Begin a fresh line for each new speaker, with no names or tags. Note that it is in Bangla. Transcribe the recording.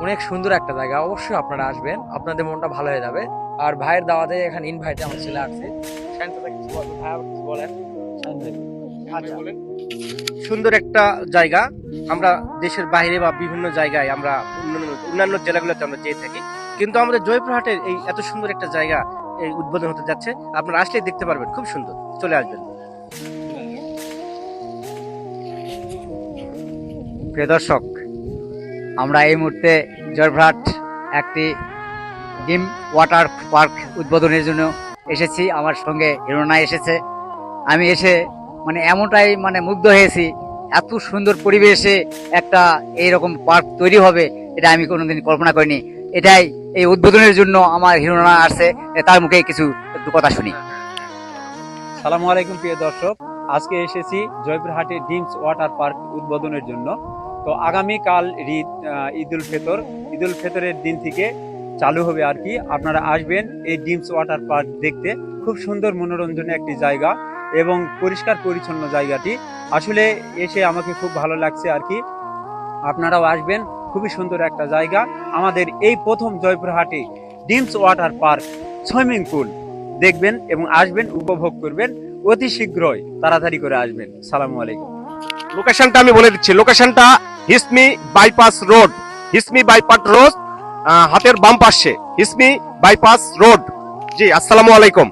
অনেক সুন্দর একটা জায়গা, অবশ্যই আপনারা আসবেন, আপনাদের মনটা ভালো হয়ে যাবে। আর ভাইয়ের দাওয়াতে এখানে ইনভাইটে আমার ছেলে আসছে। শাহিন চাচা কিছু বলবেন? ভাই আবার কিছু বলেন। শাহিন ভাই আচ্ছা বলেন।
সুন্দর একটা জায়গা। আমরা দেশের বাইরে বা বিভিন্ন জায়গায় আমরা অন্যান্য জেলাগুলোতে আমরা যেয়ে থাকি, কিন্তু আমাদের জয়পুরহাটের এই এত সুন্দর একটা জায়গা এই উদ্বোধন হতে যাচ্ছে। আপনারা আসলেই দেখতে পারবেন, খুব সুন্দর। চলে আসবেন।
প্রিয় দর্শক, আমরা এই মুহূর্তে জয়পুরহাট একটি ডিম ওয়াটার পার্ক উদ্বোধনের জন্য এসেছি। আমার সঙ্গে হিরোনা এসেছে। আমি এসে এমনটাই মুগ্ধ হয়েছি, এত সুন্দর পরিবেশে একটা এইরকম পার্ক তৈরি হবে এটা আমি কোনোদিন কল্পনা করিনি। এটাই এই উদ্বোধনের জন্য আমার হিরোনা আসছে, তার মুখে কিছু একটু কথা শুনি।
সালামু আলাইকুম প্রিয় দর্শক, আজকে এসেছি জয়পুরহাটের ডিমস ওয়াটার পার্ক উদ্বোধনের জন্য। তো আগামীকাল ঈদুল ফেতরের দিন থেকে চালু হবে আর কি। আপনারা আসবেন এই ডিমস ওয়াটার পার্ক দেখতে। খুব সুন্দর মনোরঞ্জনের একটি জায়গা এবং পরিষ্কার পরিচ্ছন্ন জায়গাটি। আসলে এসে আমাকে খুব ভালো লাগছে আর কি। আপনারাও আসবেন, খুবই সুন্দর একটা জায়গা। আমাদের এই প্রথম জয়পুরহাটে ডিমস ওয়াটার পার্ক সুইমিং পুল দেখবেন এবং আসবেন, উপভোগ করবেন। অতি শীঘ্রই তাড়াতাড়ি করে আসবেন। সালামু আলাইকুম।
লোকেশনটা আমি বলে দিচ্ছি। লোকেশনটা হিসমি বাইপাস রোড। হিসমি বাইপাস রোড, হাতের বাম পাশে হিসমি বাইপাস রোড। জি, আসসালামু আলাইকুম।